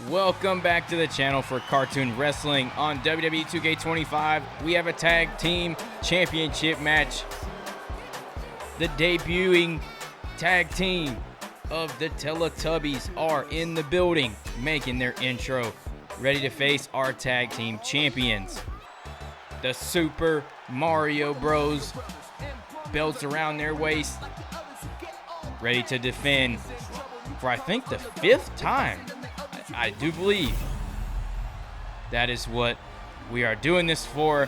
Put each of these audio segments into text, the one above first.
Welcome back to the channel for Cartoon Wrestling. On WWE2K25, we have a tag team championship match. The debuting tag team of the Teletubbies are in the building, making their intro, ready to face our tag team champions. The Super Mario Bros. Belts around their waist, ready to defend for I think the 5th time. I do believe that is what we are doing this for.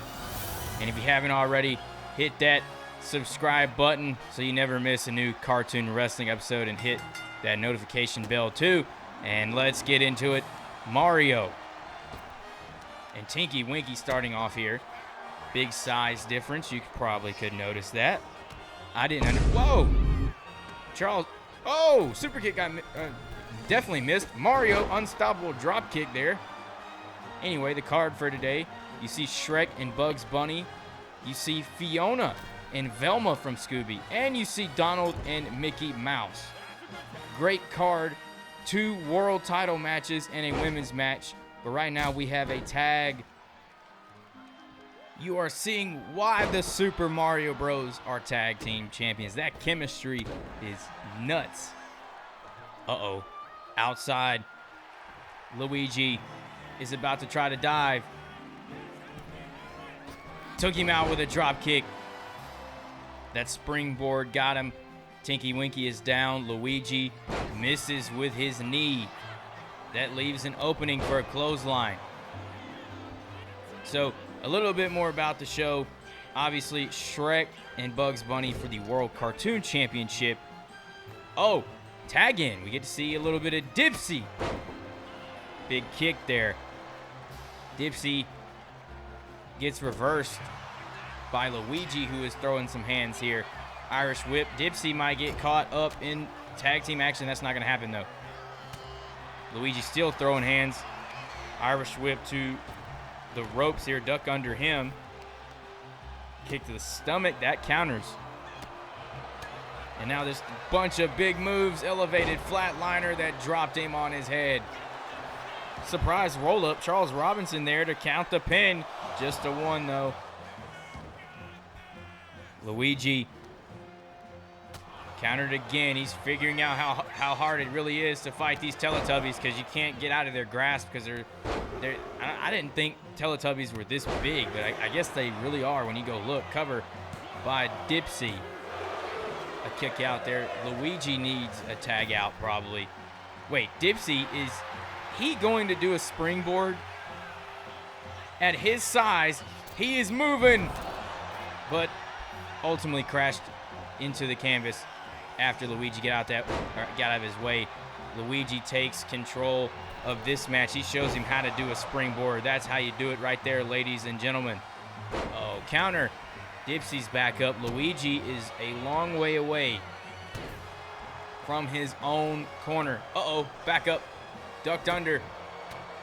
And if you haven't already, hit that subscribe button so you never miss a new Cartoon Wrestling episode, and hit that notification bell too. And let's get into it. Mario and Tinky Winky starting off here. Big size difference. You probably could notice that. I didn't whoa! Charles. Oh! Super kick got definitely missed. Mario, unstoppable drop kick there. Anyway, the card for today. You see Shrek and Bugs Bunny. You see Fiona and Velma from Scooby. And you see Donald and Mickey Mouse. Great card. 2 world title matches and a women's match. But right now we have a tag. You are seeing why the Super Mario Bros. Are tag team champions. That chemistry is nuts. Uh-oh. Outside, Luigi is about to try to dive. Took him out with a drop kick. That springboard got him. Tinky Winky is down. Luigi misses with his knee. That leaves an opening for a clothesline. So, a little bit more about the show. Obviously, Shrek and Bugs Bunny for the World Cartoon Championship. Oh, tag in. We get to see a little bit of Dipsy. Big kick there. Dipsy gets reversed by Luigi, who is throwing some hands here. Irish whip. Dipsy might get caught up in tag team action. That's not going to happen, though. Luigi still throwing hands. Irish whip to the ropes here. Duck under him. Kick to the stomach. That counters. And now this bunch of big moves. Elevated flatliner that dropped him on his head. Surprise roll-up. Charles Robinson there to count the pin. Just a 1, though. Luigi countered again. He's figuring out how hard it really is to fight these Teletubbies, because you can't get out of their grasp, because they're I didn't think Teletubbies were this big, but I guess they really are when you go look. Cover by Dipsy. A kick out there. Luigi needs a tag out probably. Wait, Dipsy, is he going to do a springboard? At his size, he is moving, but ultimately crashed into the canvas after Luigi got out of his way. Luigi takes control of this match. He shows him how to do a springboard. That's how you do it right there, ladies and gentlemen. Oh, counter. Dipsy's back up. Luigi is a long way away from his own corner. Uh-oh, back up. Ducked under.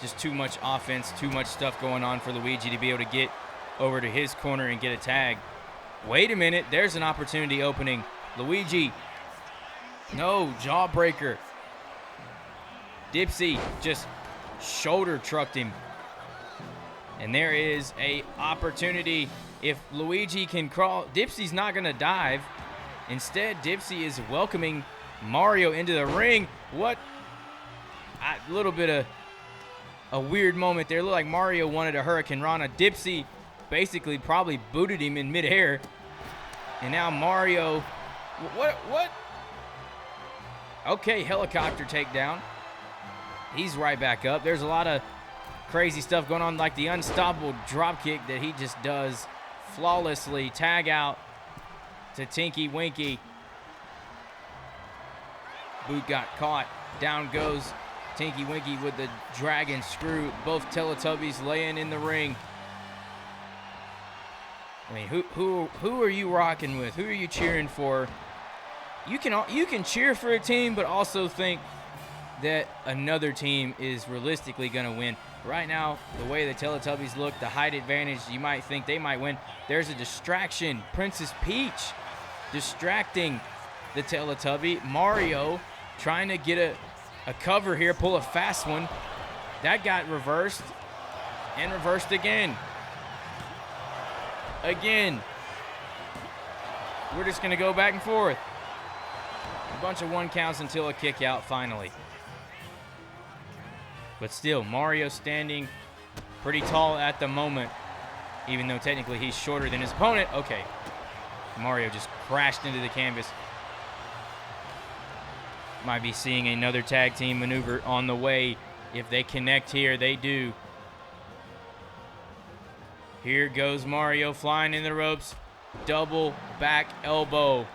Just too much offense, too much stuff going on for Luigi to be able to get over to his corner and get a tag. Wait a minute, there's an opportunity opening. Luigi. No, jawbreaker. Dipsy just shoulder trucked him. And there is a opportunity. If Luigi can crawl, Dipsy's not going to dive. Instead, Dipsy is welcoming Mario into the ring. What? A little bit of a weird moment there. Looked like Mario wanted a Hurricane Rana. Dipsy basically probably booted him in midair. And now Mario, what? Okay, helicopter takedown. He's right back up. There's a lot of crazy stuff going on, like the unstoppable drop kick that he just does flawlessly. Tag out to Tinky Winky. Boot got caught. Down goes Tinky Winky with the dragon screw. Both Teletubbies laying in the ring. I mean, who are you rocking with? Who are you cheering for? You can cheer for a team, but also think that another team is realistically going to win. Right now, the way the Teletubbies look, the height advantage, you might think they might win. There's a distraction. Princess Peach distracting the Teletubby. Mario trying to get a cover here, pull a fast one. That got reversed and reversed again. Again. We're just going to go back and forth. A bunch of 1 counts until a kick out finally. But still, Mario standing pretty tall at the moment, even though technically he's shorter than his opponent. Okay. Mario just crashed into the canvas. Might be seeing another tag team maneuver on the way. If they connect here, they do. Here goes Mario flying in the ropes. Double back elbow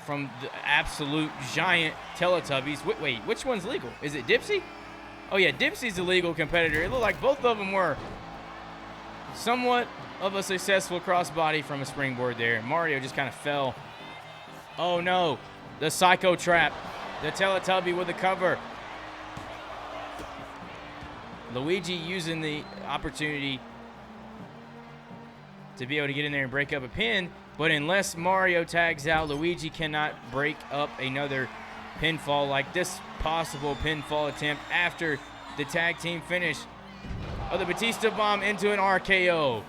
from the absolute giant Teletubbies. Wait, which one's legal? Is it Dipsy? Oh yeah, Dipsy's a legal competitor. It looked like both of them were somewhat of a successful crossbody from a springboard there. Mario just kind of fell. Oh no, the Psycho Trap. The Teletubby with the cover. Luigi using the opportunity to be able to get in there and break up a pin, but unless Mario tags out, Luigi cannot break up another pinfall like this possible pinfall attempt after the tag team finish of the Batista Bomb into an RKO.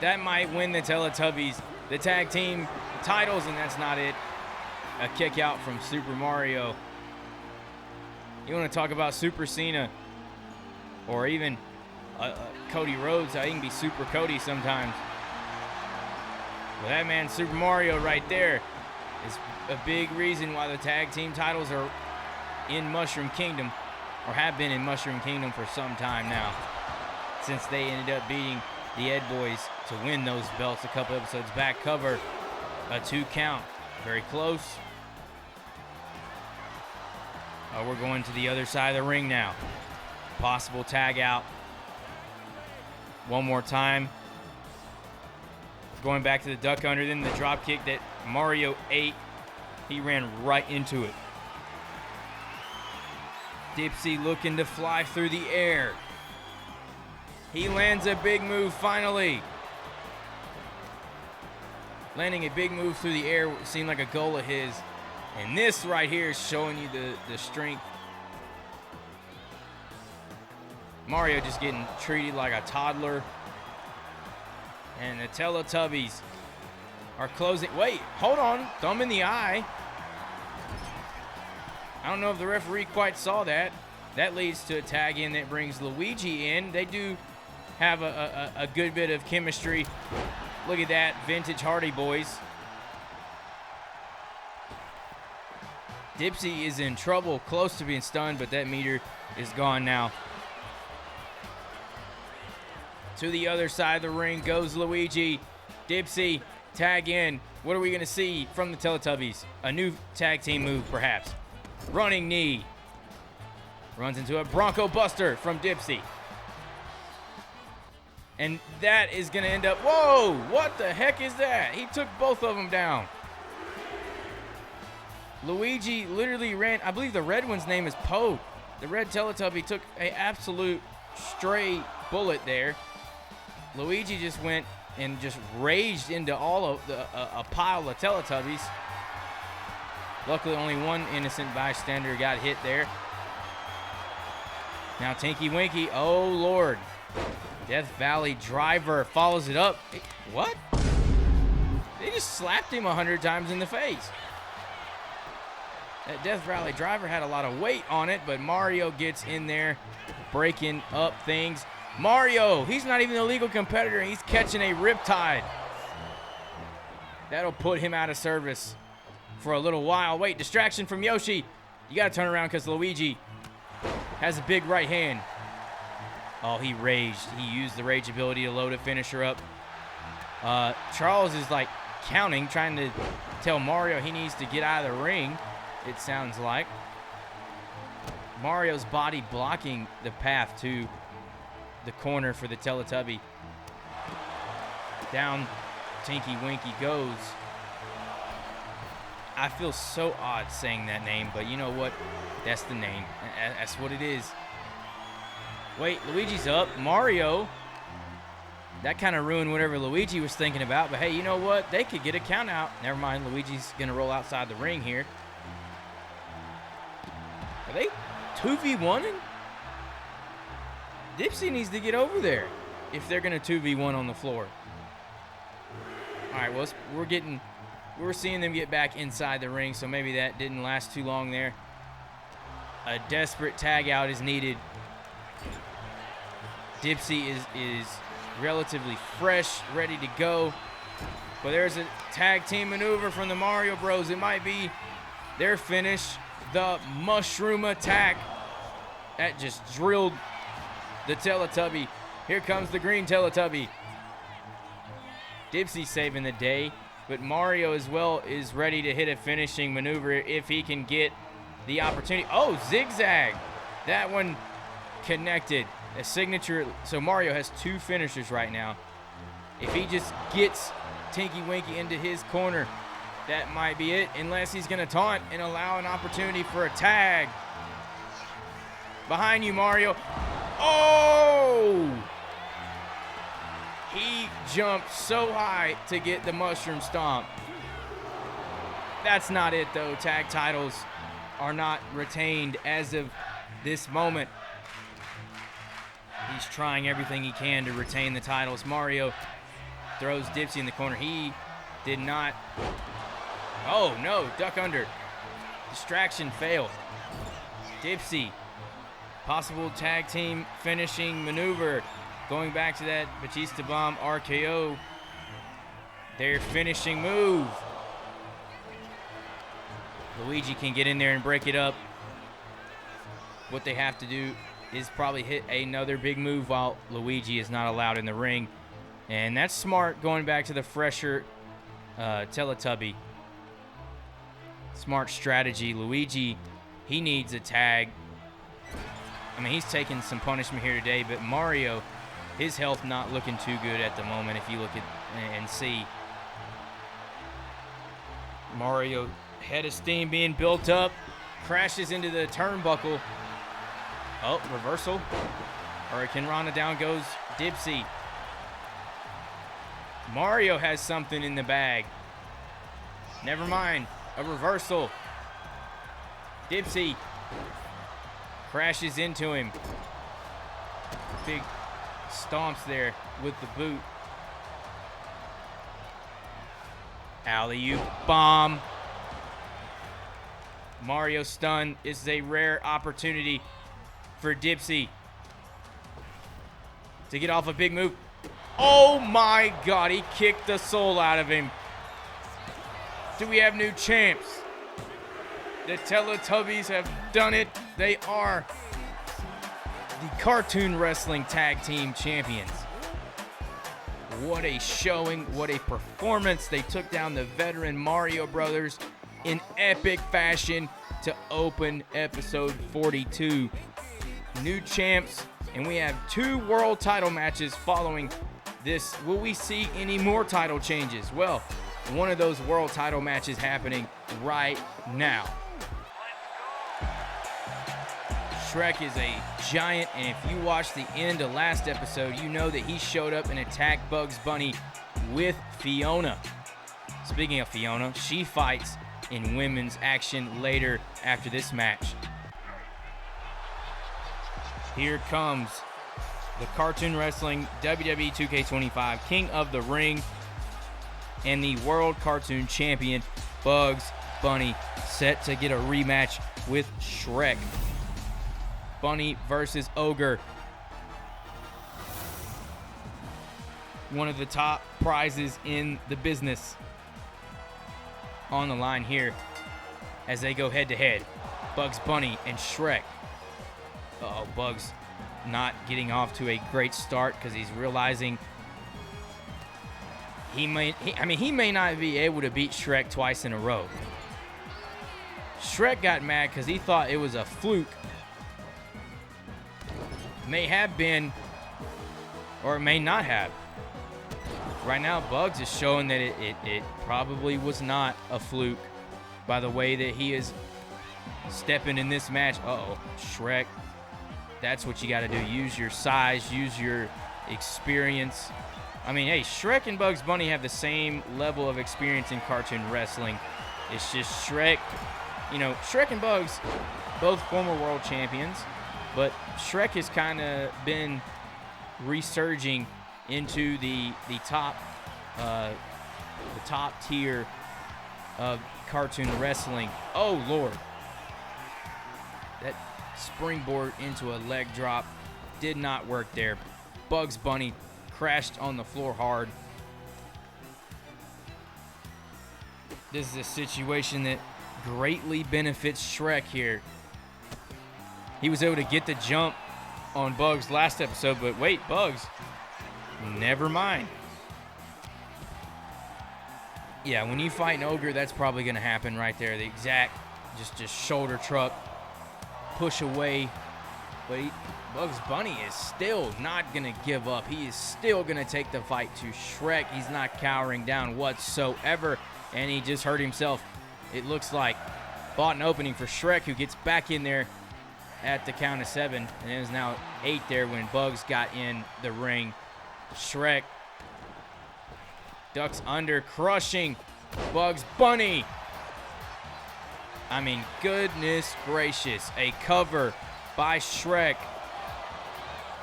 That might win the Teletubbies the tag team titles, and that's not it. A kick out from Super Mario. You want to talk about Super Cena or even Cody Rhodes? He can be Super Cody sometimes. Well, that man Super Mario right there is a big reason why the tag team titles are in Mushroom Kingdom, or have been in Mushroom Kingdom for some time now, since they ended up beating the Ed Boys to win those belts a couple episodes back. Cover, a 2 count, very close. We're going to the other side of the ring now. Possible tag out. One more time. Going back to the duck under, then the drop kick that Mario ate. He ran right into it. Dipsy looking to fly through the air. He lands a big move finally. Landing a big move through the air seemed like a goal of his. And this right here is showing you the strength. Mario just getting treated like a toddler. And the Teletubbies are closing. Wait, hold on. Thumb in the eye. I don't know if the referee quite saw that. That leads to a tag in that brings Luigi in. They do have a good bit of chemistry. Look at that, vintage Hardy Boys. Dipsy is in trouble, close to being stunned, but that meter is gone now. To the other side of the ring goes Luigi. Dipsy, tag in. What are we going to see from the Teletubbies? A new tag team move, perhaps. Running knee. Runs into a Bronco Buster from Dipsy. And that is going to end up... Whoa! What the heck is that? He took both of them down. Luigi literally ran... I believe the red one's name is Poe. The red Teletubby took an absolute stray bullet there. Luigi just went and just raged into all of a pile of Teletubbies. Luckily, only one innocent bystander got hit there. Now Tinky Winky, oh Lord. Death Valley Driver follows it up. What? They just slapped him 100 times in the face. That Death Valley Driver had a lot of weight on it, but Mario gets in there, breaking up things. Mario, he's not even a legal competitor. He's catching a riptide. That'll put him out of service for a little while. Wait, distraction from Yoshi. You got to turn around because Luigi has a big right hand. Oh, he raged. He used the rage ability to load a finisher up. Charles is like counting, trying to tell Mario he needs to get out of the ring, it sounds like. Mario's body blocking the path to the corner for the Teletubby. Down Tinky Winky goes. I feel so odd saying that name, but you know what? That's the name. That's what it is. Wait, Luigi's up. Mario. That kind of ruined whatever Luigi was thinking about, but hey, you know what? They could get a count out. Never mind, Luigi's going to roll outside the ring here. Are they 2v1? Dipsy needs to get over there if they're going to 2v1 on the floor. All right, well, we're seeing them get back inside the ring, so maybe that didn't last too long there. A desperate tag out is needed. Dipsy is relatively fresh, ready to go. But there's a tag team maneuver from the Mario Bros. It might be their finish. The mushroom attack. That just drilled the Teletubby. Here comes the green Teletubby. Dipsy saving the day. But Mario as well is ready to hit a finishing maneuver if he can get the opportunity. Oh, zigzag. That one connected. A signature. So Mario has 2 finishers right now. If he just gets Tinky Winky into his corner, that might be it, unless he's going to taunt and allow an opportunity for a tag. Behind you, Mario. Oh! He jumped so high to get the mushroom stomp. That's not it, though. Tag titles are not retained as of this moment. He's trying everything he can to retain the titles. Mario throws Dipsy in the corner. He did not. Oh, no. Duck under. Distraction failed. Dipsy. Possible tag team finishing maneuver. Going back to that Batista Bomb RKO. Their finishing move. Luigi can get in there and break it up. What they have to do is probably hit another big move while Luigi is not allowed in the ring. And that's smart, going back to the fresher Teletubby. Smart strategy. Luigi, he needs a tag. I mean, he's taking some punishment here today, but Mario, his health not looking too good at the moment if you look at and see. Mario, head of steam being built up, crashes into the turnbuckle. Oh, reversal. Hurricane Rana, down goes Dipsy. Mario has something in the bag. Never mind. A reversal. Dipsy crashes into him. Big stomps there with the boot. Alley-oop bomb. Mario stun is a rare opportunity for Dipsy to get off a big move. Oh my God, he kicked the soul out of him. Do we have new champs? The Teletubbies have done it. They are the Cartoon Wrestling Tag Team Champions. What a showing, what a performance. They took down the veteran Mario Brothers in epic fashion to open episode 42. New champs, and we have 2 world title matches following this. Will we see any more title changes? Well, one of those world title matches happening right now. Shrek is a giant, and if you watch the end of last episode, you know that he showed up and attacked Bugs Bunny with Fiona. Speaking of Fiona, she fights in women's action later after this match. Here comes the Cartoon Wrestling WWE2K25 King of the Ring and the World Cartoon Champion Bugs Bunny, set to get a rematch with Shrek. Bunny versus Ogre. One of the top prizes in the business on the line here as they go head to head. Bugs Bunny and Shrek. Uh-oh, Bugs not getting off to a great start because he's realizing he may not be able to beat Shrek twice in a row. Shrek got mad because he thought it was a fluke. May have been, or it may not have. Right now, Bugs is showing that it probably was not a fluke by the way that he is stepping in this match. Uh-oh, Shrek. That's what you got to do. Use your size, use your experience. I mean, hey, Shrek and Bugs Bunny have the same level of experience in cartoon wrestling. It's just Shrek, you know, Shrek and Bugs, both former world champions, but Shrek has kind of been resurging into the top tier of cartoon wrestling. Oh Lord, that springboard into a leg drop did not work there. Bugs Bunny crashed on the floor hard. This is a situation that greatly benefits Shrek here. He was able to get the jump on Bugs last episode, but wait, Bugs, never mind. Yeah, when you fight an ogre, that's probably going to happen right there. The exact, just shoulder truck, push away. But Bugs Bunny is still not going to give up. He is still going to take the fight to Shrek. He's not cowering down whatsoever, and he just hurt himself. It looks like bought an opening for Shrek, who gets back in there at the count of 7, and it is now 8 there when Bugs got in the ring. Shrek ducks under, crushing Bugs Bunny. I mean, goodness gracious, a cover by Shrek.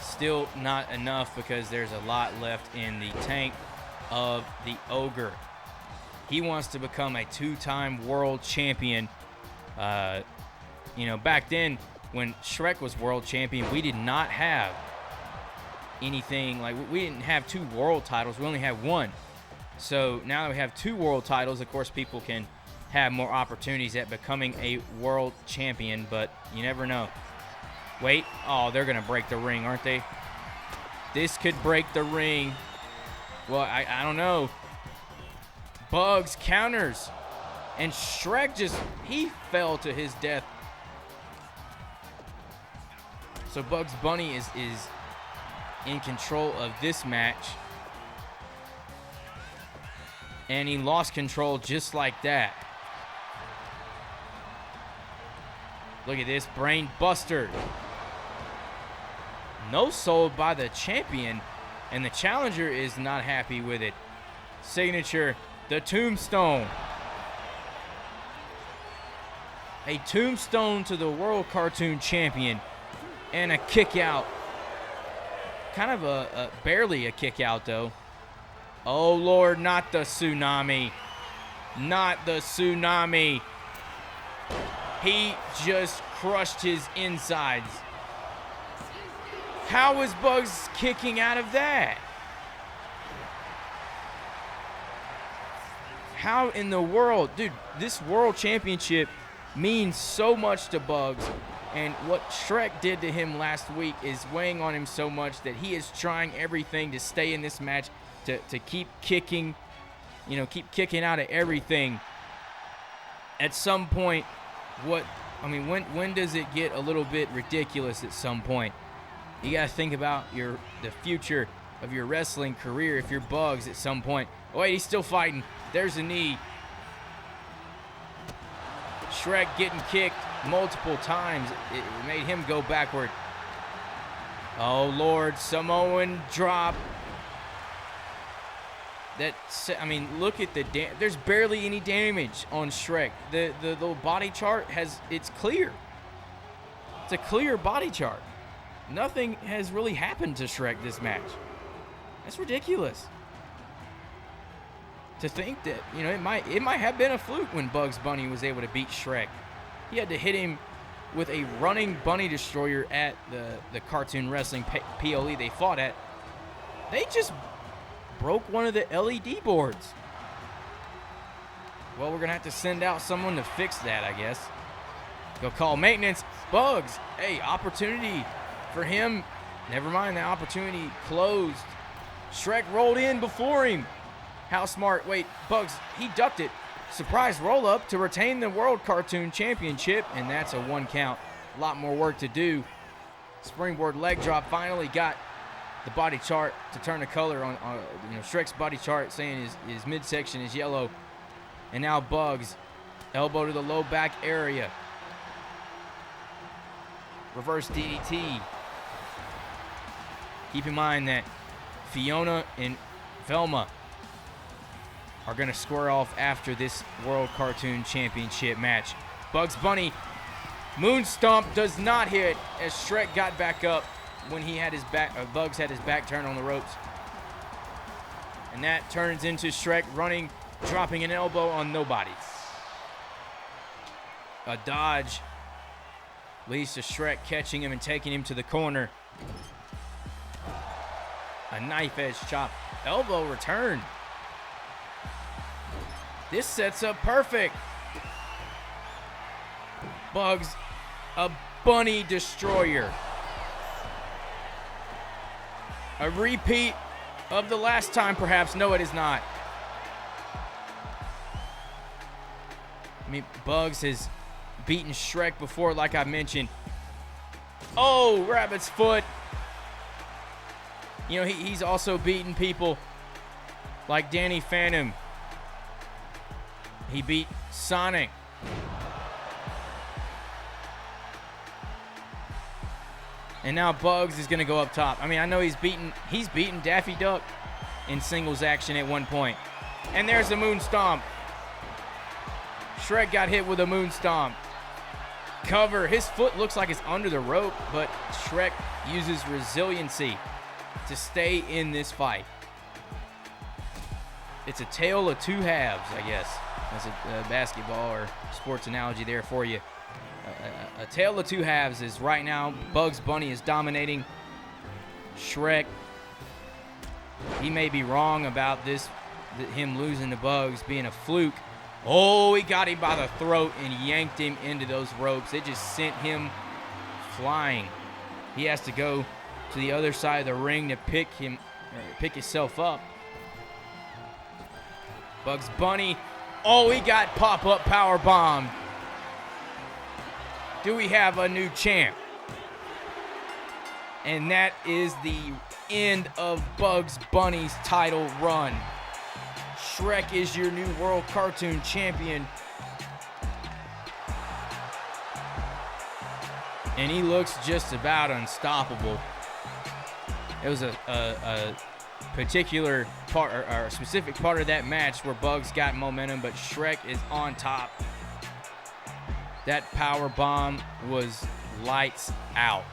Still not enough because there's a lot left in the tank of the ogre. He wants to become a 2-time world champion. Back then when Shrek was world champion, we did not have anything like, we didn't have 2 world titles. We only had 1. So now that we have 2 world titles, of course, people can have more opportunities at becoming a world champion, but you never know. Wait, oh, they're going to break the ring, aren't they? This could break the ring. Well, I don't know. Bugs counters, and Shrek he fell to his death. So Bugs Bunny is in control of this match. And he lost control just like that. Look at this brain buster. No sold by the champion, and the challenger is not happy with it. Signature, the tombstone. A tombstone to the world cartoon champion, and a kick out. Kind of a barely a kick out though. Oh Lord, not the tsunami. Not the tsunami. He just crushed his insides. How is Bugs kicking out of that? How in the world? Dude, this world championship means so much to Bugs. And what Shrek did to him last week is weighing on him so much that he is trying everything to stay in this match, to keep kicking, keep kicking out of everything. At some point, when does it get a little bit ridiculous at some point? You got to think about the future of your wrestling career if you're Bugs at some point. Oh, wait, he's still fighting. There's a knee. Shrek getting kicked multiple times. It made him go backward. Oh, Lord, Samoan drop. Look at the there's barely any damage on Shrek. The little body chart it's clear. It's a clear body chart. Nothing has really happened to Shrek this match. That's ridiculous. To think that, it might have been a fluke when Bugs Bunny was able to beat Shrek. He had to hit him with a running bunny destroyer at the Cartoon Wrestling PLE they fought at. They just broke one of the LED boards. Well, we're going to have to send out someone to fix that, I guess. Go call maintenance. Bugs, hey, opportunity for him. Never mind, that opportunity closed. Shrek rolled in before him. How smart. Wait, Bugs, he ducked it. Surprise roll up to retain the World Cartoon Championship, and that's a 1 count. A lot more work to do. Springboard leg drop finally got the body chart to turn the color on Shrek's body chart, saying his midsection is yellow. And now Bugs, elbow to the low back area. Reverse DDT. Keep in mind that Fiona and Velma are going to square off after this World Cartoon Championship match. Bugs Bunny Moon Stomp does not hit as Shrek got back up when he had his back, Bugs had his back turned on the ropes. And that turns into Shrek running, dropping an elbow on nobody. A dodge leads to Shrek catching him and taking him to the corner. A knife edge chop. Elbow return. This sets up perfect. Bugs, a bunny destroyer. A repeat of the last time, perhaps. No, it is not. I mean, Bugs has beaten Shrek before, like I mentioned. Oh, rabbit's foot. You know, he's also beaten people like Danny Phantom. He beat Sonic. And now Bugs is going to go up top. I mean, I know he's beaten Daffy Duck in singles action at one point. And there's a Moon Stomp. Shrek got hit with a Moon Stomp. Cover. His foot looks like it's under the rope, but Shrek uses resiliency to stay in this fight. It's a tale of two halves, I guess. That's a basketball or sports analogy there for you. A tale of two halves is right now Bugs Bunny is dominating Shrek. He may be wrong about this, him losing to Bugs being a fluke. Oh, he got him by the throat and yanked him into those ropes. It just sent him flying. He has to go to the other side of the ring to pick himself up. Bugs Bunny. Oh, he got pop-up power bombed. Do we have a new champ? And that is the end of Bugs Bunny's title run. Shrek is your new World Cartoon Champion. And he looks just about unstoppable. It was a particular part, or a specific part of that match where Bugs got momentum, but Shrek is on top. That power bomb was lights out.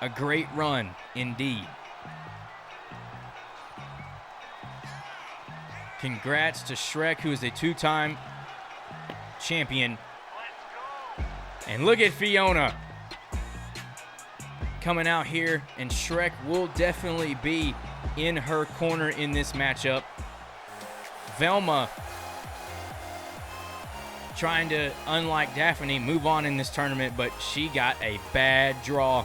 A great run indeed. Congrats to Shrek, who is a two-time champion. And look at Fiona coming out here, and Shrek will definitely be in her corner in this matchup. Velma trying to, unlike Daphne, move on in this tournament, but she got a bad draw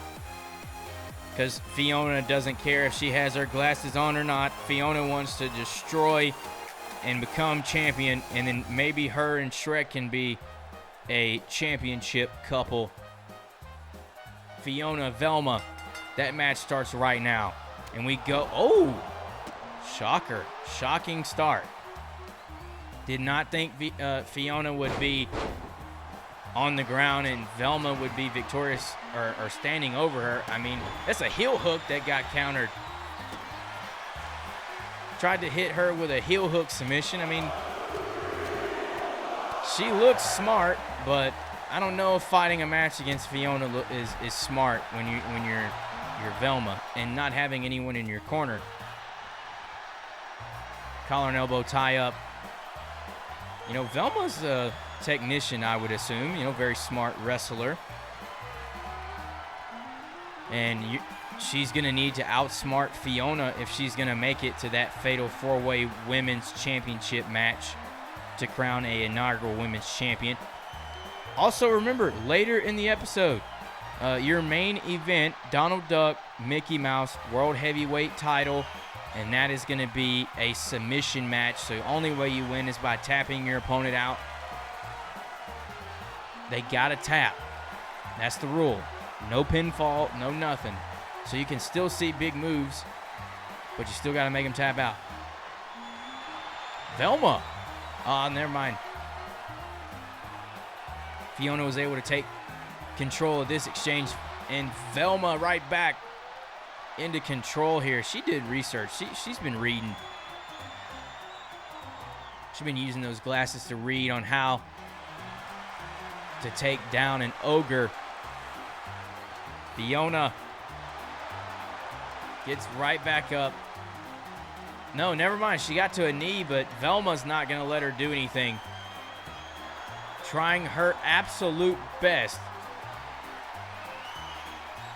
because Fiona doesn't care if she has her glasses on or not. Fiona wants to destroy and become champion, and then maybe her and Shrek can be a championship couple. Fiona, Velma, that match starts right now, and we go. Oh, shocker, shocking start. Did not think Fiona would be on the ground and Velma would be victorious or standing over her. I mean, that's a heel hook that got countered. Tried to hit her with a heel hook submission. I mean, she looks smart, but I don't know if fighting a match against Fiona is smart when you're Velma and not having anyone in your corner. Collar and elbow tie up. You know, Velma's a technician, I would assume. You know, very smart wrestler. And she's going to need to outsmart Fiona if she's going to make it to that fatal four-way women's championship match to crown a inaugural women's champion. Also, remember, later in the episode, your main event, Donald Duck, Mickey Mouse, World Heavyweight title, and that is going to be a submission match. So the only way you win is by tapping your opponent out. They got to tap. That's the rule. No pinfall, no nothing. So you can still see big moves, but you still got to make them tap out. Velma. Never mind. Fiona was able to take control of this exchange, and Velma right back into control here. She did research. She's been reading. She's been using those glasses to read on how to take down an ogre. Fiona gets right back up. No, never mind. She got to a knee, but Velma's not going to let her do anything. Trying her absolute best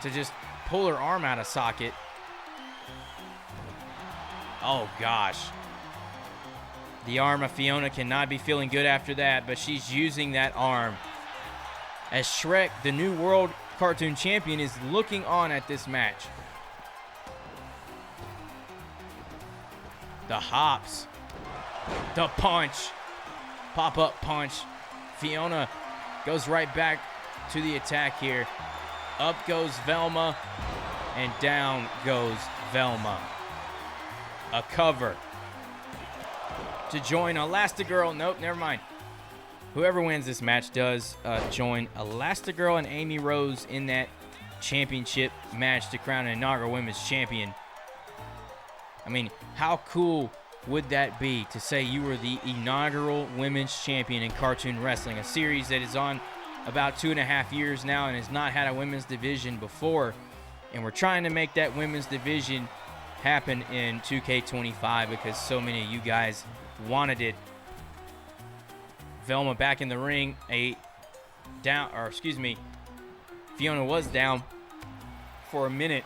to just pull her arm out of socket. Oh, gosh. The arm of Fiona cannot be feeling good after that, but she's using that arm. As Shrek, the new world cartoon champion, is looking on at this match. The hops. The punch. Pop-up punch. Fiona goes right back to the attack here. Up goes Velma, and down goes Velma. A cover. To join Elastigirl. Nope, never mind. Whoever wins this match does join Elastigirl and Amy Rose in that championship match to crown an inaugural women's champion. I mean, how cool would that be to say you were the inaugural women's champion in cartoon wrestling, a series that is on about 2.5 years now and has not had a women's division before, and we're trying to make that women's division happen in 2K25 because so many of you guys wanted it. Velma back in the ring. Fiona was down for a minute.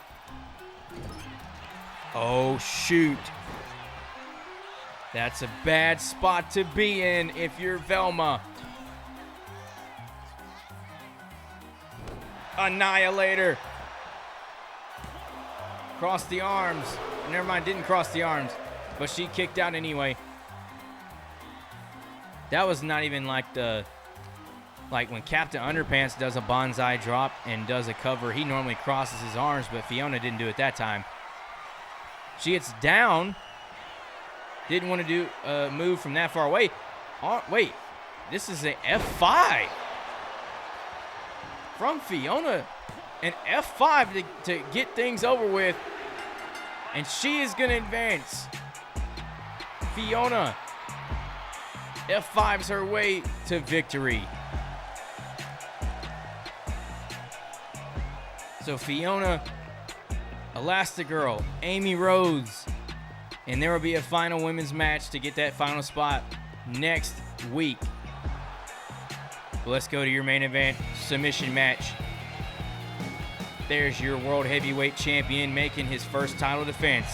Oh, shoot. That's a bad spot to be in if you're Velma. Annihilator. Cross the arms. Never mind, didn't cross the arms, but she kicked out anyway. That was not even like when Captain Underpants does a bonsai drop and does a cover, he normally crosses his arms, but Fiona didn't do it that time. She gets down. Didn't want to do a move from that far away. Oh, wait, this is an F5 from Fiona. An F5 to get things over with. And she is going to advance. Fiona F5s her way to victory. So Fiona, Elastigirl, Amy Rose, and there will be a final women's match to get that final spot next week. But let's go to your main event submission match. There's your World Heavyweight Champion making his first title defense.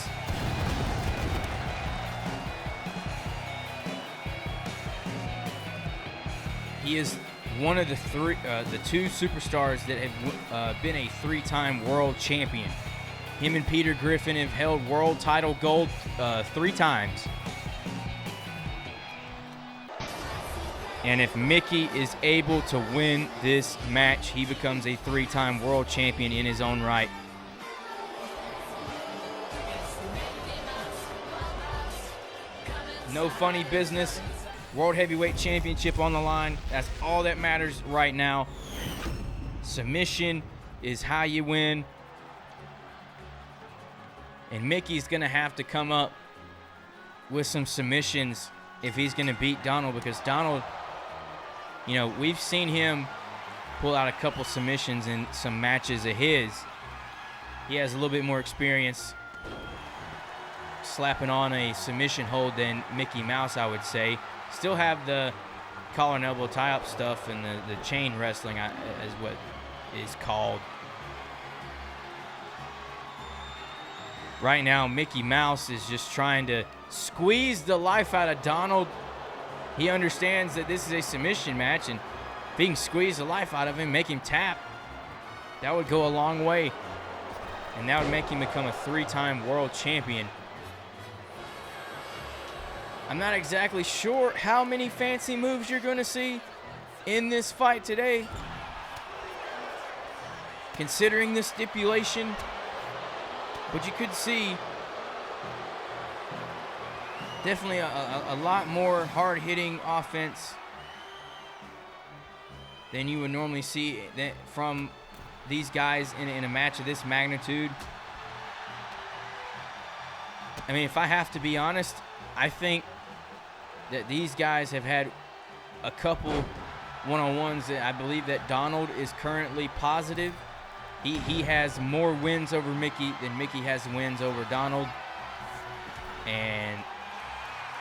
He is one of the two superstars that have been a 3-time world champion. Him and Peter Griffin have held world title gold 3 times. And if Mickey is able to win this match, he becomes a 3-time world champion in his own right. No funny business. World Heavyweight Championship on the line. That's all that matters right now. Submission is how you win. And Mickey's going to have to come up with some submissions if he's going to beat Donald, because Donald, you know, we've seen him pull out a couple submissions in some matches of his. He has a little bit more experience slapping on a submission hold than Mickey Mouse, I would say. Still have the collar and elbow tie-up stuff and the chain wrestling is what is called. Right now, Mickey Mouse is just trying to squeeze the life out of Donald. He understands that this is a submission match, and if he can squeeze the life out of him, make him tap, that would go a long way. And that would make him become a 3-time world champion. I'm not exactly sure how many fancy moves you're going to see in this fight today, considering the stipulation. But you could see definitely a lot more hard-hitting offense than you would normally see from these guys in a match of this magnitude. I mean, if I have to be honest, I think that these guys have had a couple one-on-ones. I believe that Donald is currently positive. He has more wins over Mickey than Mickey has wins over Donald. And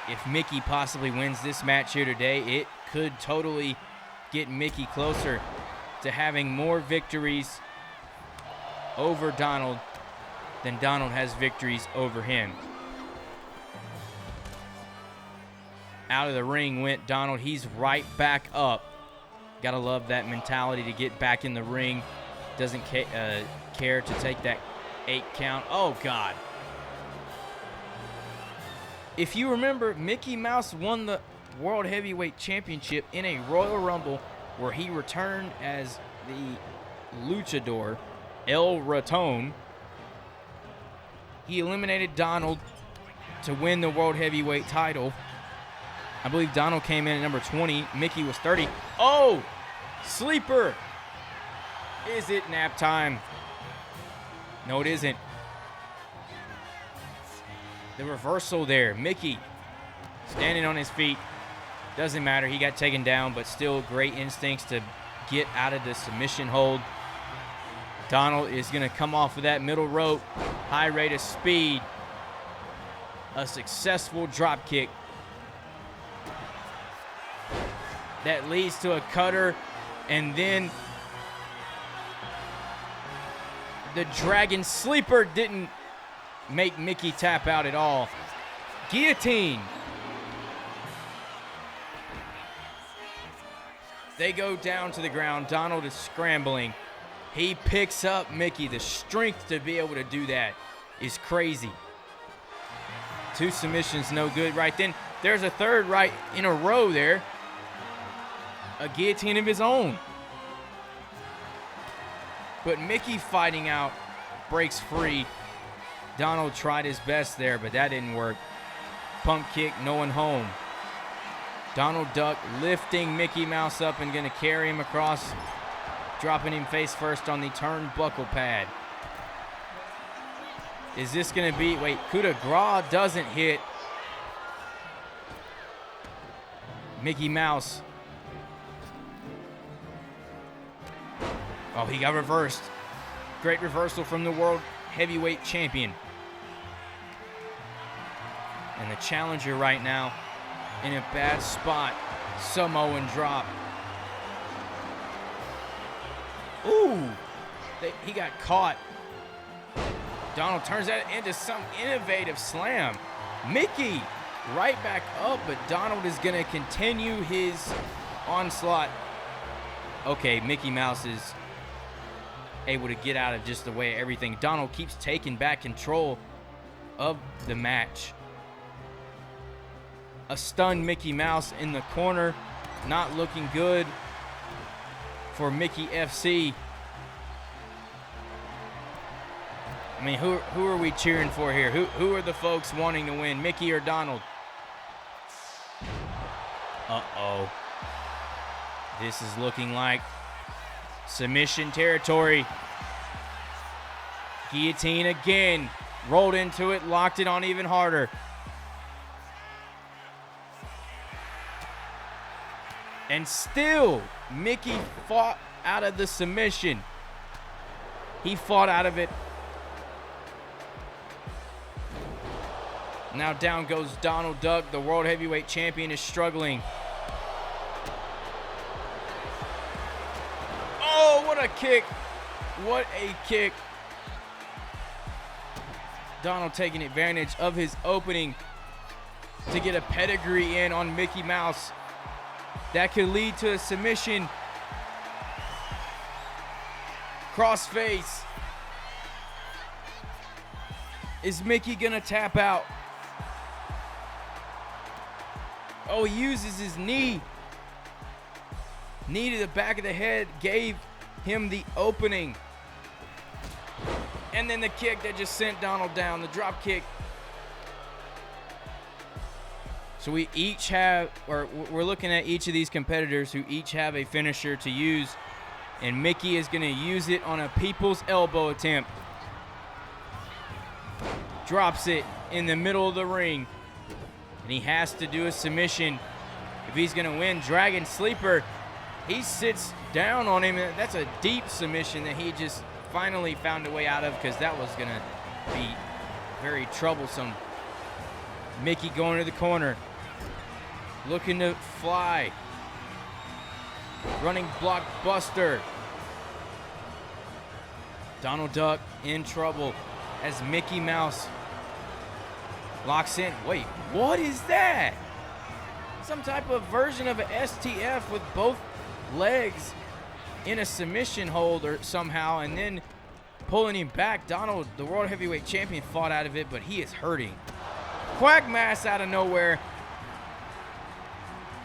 if Mickey possibly wins this match here today, it could totally get Mickey closer to having more victories over Donald than Donald has victories over him. Out of the ring went Donald. He's right back up. Gotta love that mentality to get back in the ring. Doesn't care to take that 8 count. Oh, God. If you remember, Mickey Mouse won the World Heavyweight Championship in a Royal Rumble where he returned as the luchador El Raton. He eliminated Donald to win the World Heavyweight title. I believe Donald came in at number 20. Mickey was 30. Oh! Sleeper! Is it nap time? No, it isn't. The reversal there. Mickey standing on his feet. Doesn't matter. He got taken down, but still great instincts to get out of the submission hold. Donald is going to come off of that middle rope. High rate of speed. A successful drop kick. That leads to a cutter, and then the Dragon Sleeper didn't make Mickey tap out at all. Guillotine. They go down to the ground. Donald is scrambling. He picks up Mickey. The strength to be able to do that is crazy. 2 submissions, no good. Right then, there's a third right in a row there. A guillotine of his own. But Mickey fighting out, breaks free. Donald tried his best there, but that didn't work. Pump kick, no one home. Donald Duck lifting Mickey Mouse up and going to carry him across, dropping him face first on the turnbuckle pad. Is this going to be, wait, coup de grace doesn't hit. Mickey Mouse. Oh, he got reversed. Great reversal from the World Heavyweight Champion. And the challenger right now in a bad spot. Samoan drop. Ooh, he got caught. Donald turns that into some innovative slam. Mickey right back up, but Donald is going to continue his onslaught. Okay, Mickey Mouse is able to get out of just the way everything. Donald keeps taking back control of the match. A stunned Mickey Mouse in the corner. Not looking good for Mickey FC. I mean, who are we cheering for here? Who are the folks wanting to win, Mickey or Donald? Uh-oh. This is looking like submission territory. Guillotine again. Rolled into it, locked it on even harder. And still, Mickey fought out of the submission. He fought out of it. Now down goes Donald Duck. The World Heavyweight Champion is struggling. Oh, what a kick. What a kick. Donald taking advantage of his opening to get a pedigree in on Mickey Mouse. That could lead to a submission. Crossface. Is Mickey gonna tap out? Oh, he uses his knee. Knee to the back of the head gave him the opening. And then the kick that just sent Donald down, the drop kick. So we each have, or we're looking at each of these competitors who each have a finisher to use. And Mickey is going to use it on a people's elbow attempt. Drops it in the middle of the ring. And he has to do a submission if he's going to win. Dragon Sleeper He sits down on him, and that's a deep submission that he just finally found a way out of, because that was going to be very troublesome. Mickey going to the corner, looking to fly. Running blockbuster. Donald Duck in trouble as Mickey Mouse locks in. Wait, what is that? Some type of version of an STF with both legs in a submission hold or somehow, and then pulling him back. Donald, the World Heavyweight Champion, fought out of it, but he is hurting. Quagmass out of nowhere.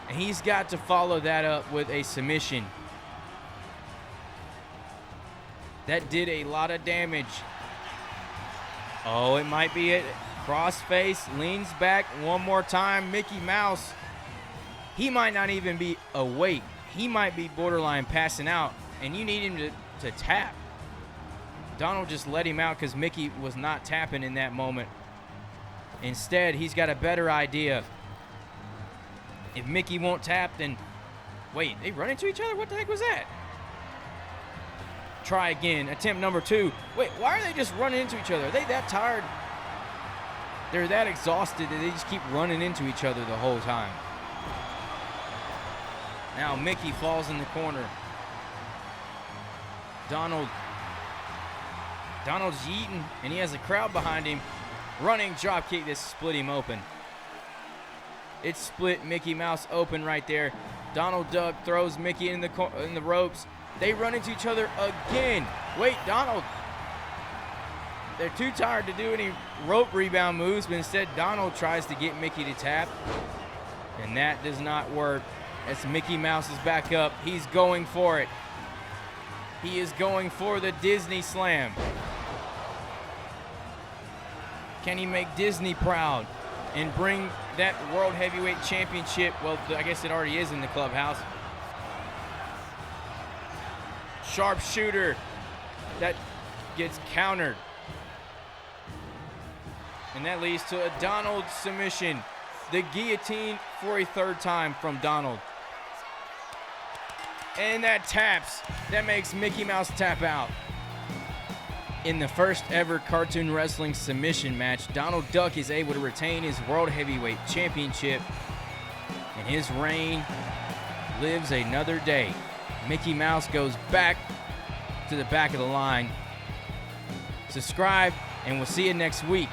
And he's got to follow that up with a submission. That did a lot of damage. Oh, it might be it. Crossface, leans back one more time. Mickey Mouse, he might not even be awake. He might be borderline passing out, and you need him to tap. Donald just let him out because Mickey was not tapping in that moment. Instead, he's got a better idea. If Mickey won't tap, then... Wait, they run into each other? What the heck was that? Try again. Attempt number 2. Wait, why are they just running into each other? Are they that tired? They're that exhausted that they just keep running into each other the whole time. Now Mickey falls in the corner. Donald's yeeting, and he has a crowd behind him. Running drop kick that split him open. It split Mickey Mouse open right there. Donald Duck throws Mickey in the ropes. They run into each other again. Wait, Donald. They're too tired to do any rope rebound moves, but instead Donald tries to get Mickey to tap. And that does not work. As Mickey Mouse is back up, he's going for it. He is going for the Disney Slam. Can he make Disney proud and bring that World Heavyweight Championship? Well, I guess it already is in the clubhouse. Sharpshooter that gets countered. And that leads to a Donald submission. The guillotine for a third time from Donald. And that taps. That makes Mickey Mouse tap out. In the first ever cartoon wrestling submission match, Donald Duck is able to retain his World Heavyweight Championship. And his reign lives another day. Mickey Mouse goes back to the back of the line. Subscribe, and we'll see you next week.